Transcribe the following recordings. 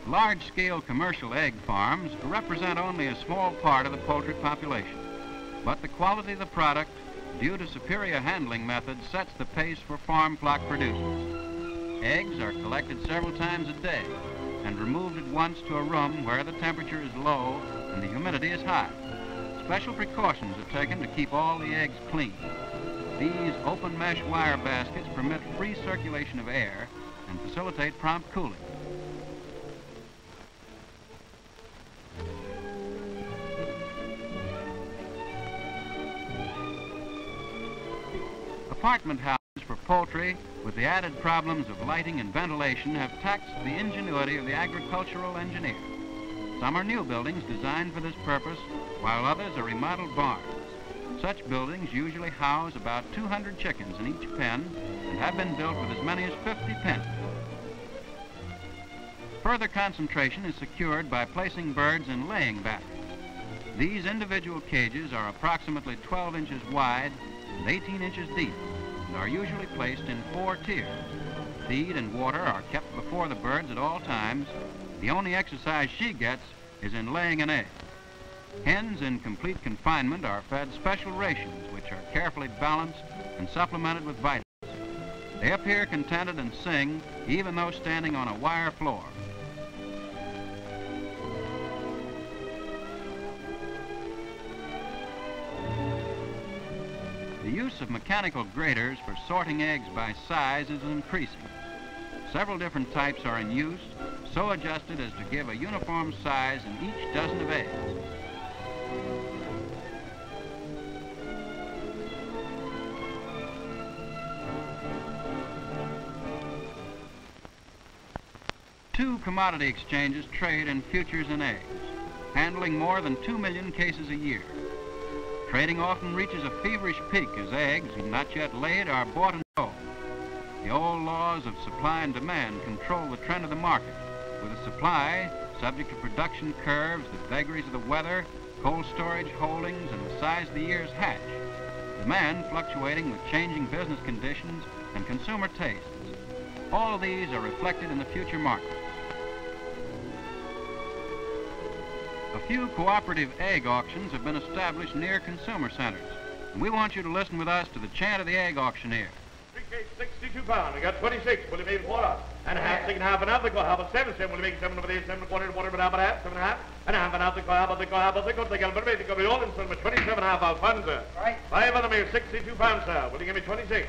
Large-scale commercial egg farms represent only a small part of the poultry population, but the quality of the product, due to superior handling methods, sets the pace for farm flock producers. Eggs are collected several times a day and removed at once to a room where the temperature is low and the humidity is high. Special precautions are taken to keep all the eggs clean. These open mesh wire baskets permit free circulation of air and facilitate prompt cooling. Apartment houses for poultry, with the added problems of lighting and ventilation, have taxed the ingenuity of the agricultural engineer. Some are new buildings designed for this purpose, while others are remodeled barns. Such buildings usually house about 200 chickens in each pen and have been built with as many as 50 pens. Further concentration is secured by placing birds in laying baskets. These individual cages are approximately 12 inches wide and 18 inches deep and are usually placed in 4 tiers. Feed and water are kept before the birds at all times. The only exercise she gets is in laying an egg. Hens in complete confinement are fed special rations, which are carefully balanced and supplemented with vitamins. They appear contented and sing, even though standing on a wire floor. The use of mechanical graders for sorting eggs by size is increasing. Several different types are in use, so adjusted as to give a uniform size in each dozen of eggs. Two commodity exchanges trade in futures and eggs, handling more than 2 million cases a year. Trading often reaches a feverish peak as eggs, not yet laid, are bought and sold. The old laws of supply and demand control the trend of the market, with the supply subject to production curves, the vagaries of the weather, cold storage holdings, and the size of the year's hatch. Demand fluctuating with changing business conditions and consumer tastes. All of these are reflected in the future market. A few cooperative egg auctions have been established near consumer centers, and we want you to listen with us to the chant of the egg auctioneer. 62 pounds. We got 26. Will you make 4 and a half? 6 and a half. Another go. How about 7? 7. Will you make 7 over there? 7 and a quarter. Quarter. But how about half? 7 and a half. And a half. And half. How about the go? How about the go? The Gilbert. The go. All in sum. 27 and a half. Alfonso. Right. 5 of them here. 62 pounds, sir. Will you give me 26?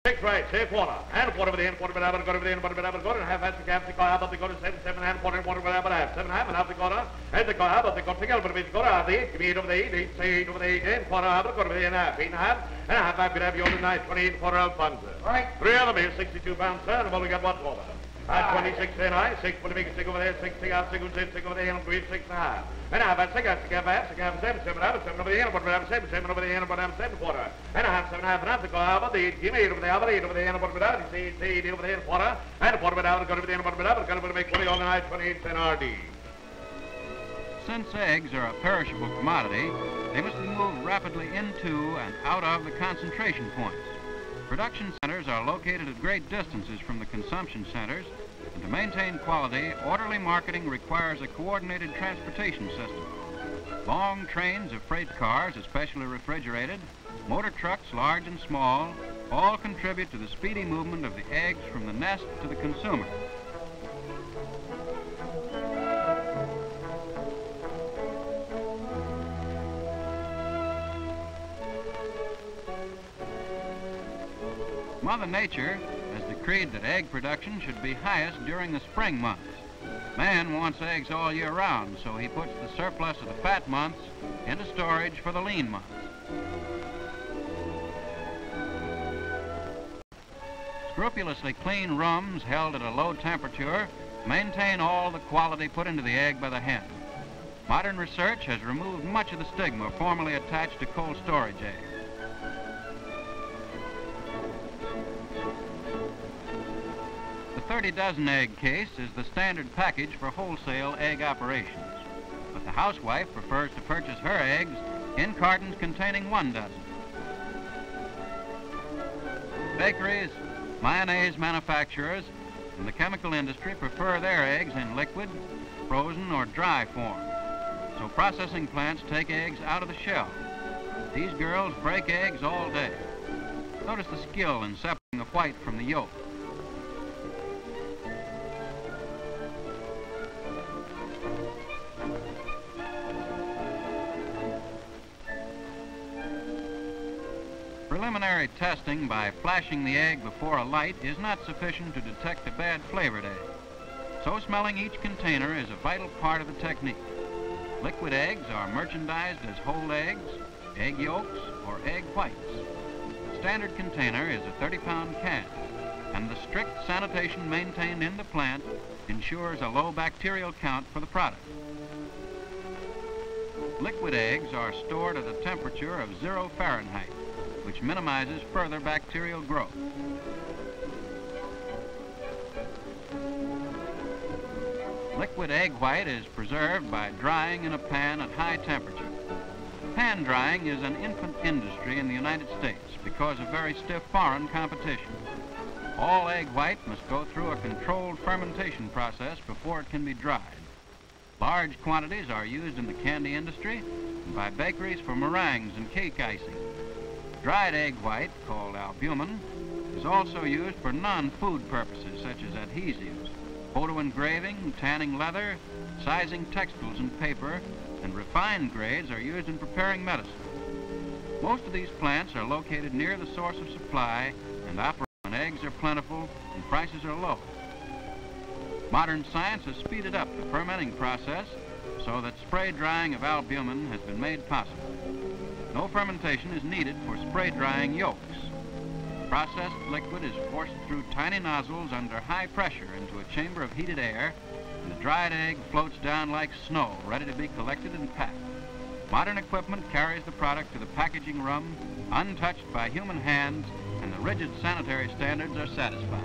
6 right. Say quarter. And a quarter over there. Quarter. But how about go over there? Quarter. But how about go? And half. Half. The half. The go. How about the go to 7? 7 and a half. Quarter. Quarter. But how about half? 7 and a half. And half the quarter. And the go. How about the go? The Gilbert. The go. How the 8. Give me 8 over the 8. 8. Say 8 over the 8. And quarter. How about go over there? And half. 8 and a half. And a half. I could have you all tonight. 28 and quarter. Alfonso. Right. 3 of them here. 62 pounds, sir. And well, we got one quarter. 26 and I. 6. Will you make a 6 over there? 6. 6 out. 6 over there. And 3. 6 and a half. And a half. 6 out. 6 half. 6 half. 7. 7 half. 7 over there. And 1 7. 7 over there. And 1 7 quarter. And a half. 7 half. And half. The go. How about the 8? Give me 8 over there. How about 8 over there? And 1 without. Say 8 over there. And quarter. And a quarter without. Go over there. And 1 without. Going to make 20 all night. 28 cent RD. Since eggs are a perishable commodity, they must be moved rapidly into and out of the concentration points. Production centers are located at great distances from the consumption centers, and to maintain quality, orderly marketing requires a coordinated transportation system. Long trains of freight cars, especially refrigerated, motor trucks, large and small, all contribute to the speedy movement of the eggs from the nest to the consumer. Mother Nature has decreed that egg production should be highest during the spring months. Man wants eggs all year round, so he puts the surplus of the fat months into storage for the lean months. Scrupulously clean rooms held at a low temperature maintain all the quality put into the egg by the hen. Modern research has removed much of the stigma formerly attached to cold storage eggs. The 30 dozen egg case is the standard package for wholesale egg operations, but the housewife prefers to purchase her eggs in cartons containing 1 dozen. Bakeries, mayonnaise manufacturers, and the chemical industry prefer their eggs in liquid, frozen, or dry form. So processing plants take eggs out of the shell. These girls break eggs all day. Notice the skill in separating the white from the yolk. Preliminary testing by flashing the egg before a light is not sufficient to detect a bad flavored egg. So smelling each container is a vital part of the technique. Liquid eggs are merchandised as whole eggs, egg yolks, or egg whites. The standard container is a 30-pound can, and the strict sanitation maintained in the plant ensures a low bacterial count for the product. Liquid eggs are stored at a temperature of 0 Fahrenheit, which minimizes further bacterial growth. Liquid egg white is preserved by drying in a pan at high temperature. Pan drying is an infant industry in the United States because of very stiff foreign competition. All egg white must go through a controlled fermentation process before it can be dried. Large quantities are used in the candy industry and by bakeries for meringues and cake icing. Dried egg white, called albumin, is also used for non-food purposes such as adhesives, photo engraving, tanning leather, sizing textiles and paper, and refined grades are used in preparing medicine. Most of these plants are located near the source of supply and operate when eggs are plentiful and prices are low. Modern science has speeded up the fermenting process so that spray drying of albumin has been made possible. No fermentation is needed for spray drying yolks. Processed liquid is forced through tiny nozzles under high pressure into a chamber of heated air, and the dried egg floats down like snow, ready to be collected and packed. Modern equipment carries the product to the packaging room, untouched by human hands, and the rigid sanitary standards are satisfied.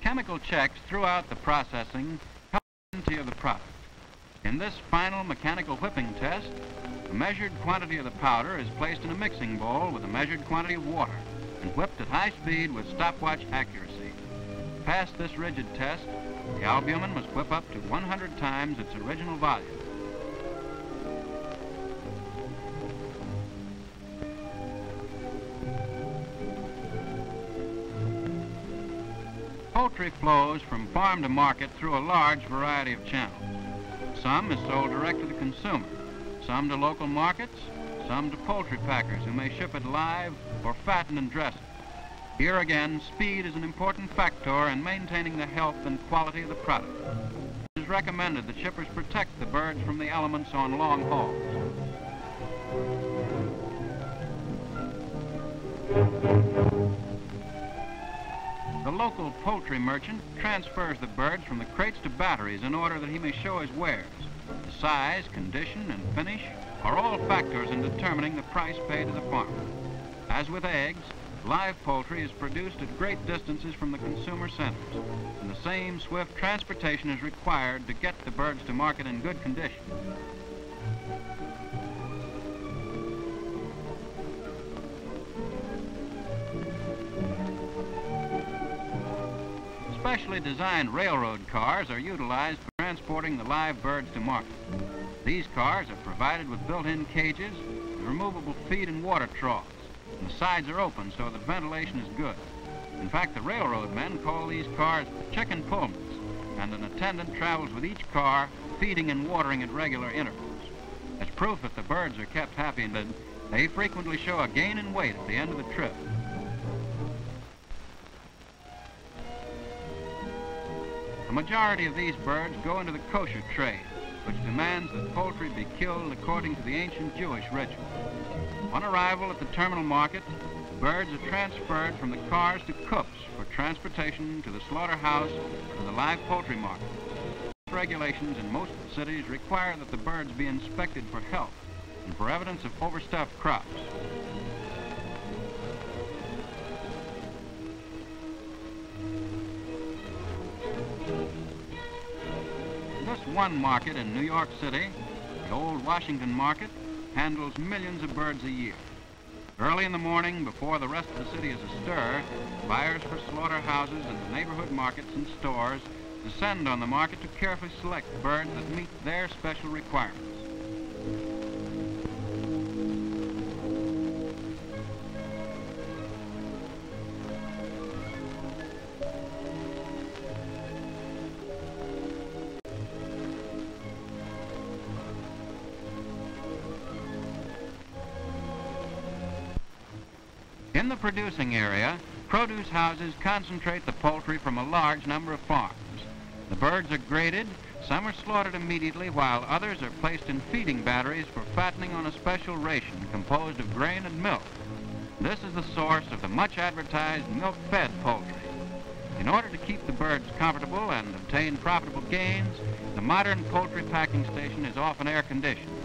Chemical checks throughout the processing help the quality of the product. In this final mechanical whipping test, a measured quantity of the powder is placed in a mixing bowl with a measured quantity of water and whipped at high speed with stopwatch accuracy. To pass this rigid test, the albumin must whip up to 100 times its original volume. Poultry flows from farm to market through a large variety of channels. Some is sold direct to the consumer, some to local markets, some to poultry packers who may ship it live or fatten and dress it. Here again, speed is an important factor in maintaining the health and quality of the product. It is recommended that shippers protect the birds from the elements on long hauls. The local poultry merchant transfers the birds from the crates to batteries in order that he may show his wares. The size, condition, and finish are all factors in determining the price paid to the farmer. As with eggs, live poultry is produced at great distances from the consumer centers, and the same swift transportation is required to get the birds to market in good condition. Specially designed railroad cars are utilized for transporting the live birds to market. These cars are provided with built-in cages, with removable feed and water troughs, and the sides are open so that ventilation is good. In fact, the railroad men call these cars chicken pullmans, and an attendant travels with each car, feeding and watering at regular intervals. As proof that the birds are kept happy and fed, they frequently show a gain in weight at the end of the trip. The majority of these birds go into the kosher trade, which demands that poultry be killed according to the ancient Jewish ritual. On arrival at the terminal market, the birds are transferred from the cars to coops for transportation to the slaughterhouse or the live poultry market. Regulations in most cities require that the birds be inspected for health and for evidence of overstuffed crops. This one market in New York City, The old Washington market handles millions of birds a year. Early in the morning, before the rest of the city is astir, buyers for slaughterhouses and the neighborhood markets and stores descend on the market to carefully select birds that meet their special requirements. In the producing area, produce houses concentrate the poultry from a large number of farms. The birds are graded, some are slaughtered immediately, while others are placed in feeding batteries for fattening on a special ration composed of grain and milk. This is the source of the much advertised milk-fed poultry. In order to keep the birds comfortable and obtain profitable gains, the modern poultry packing station is often air-conditioned.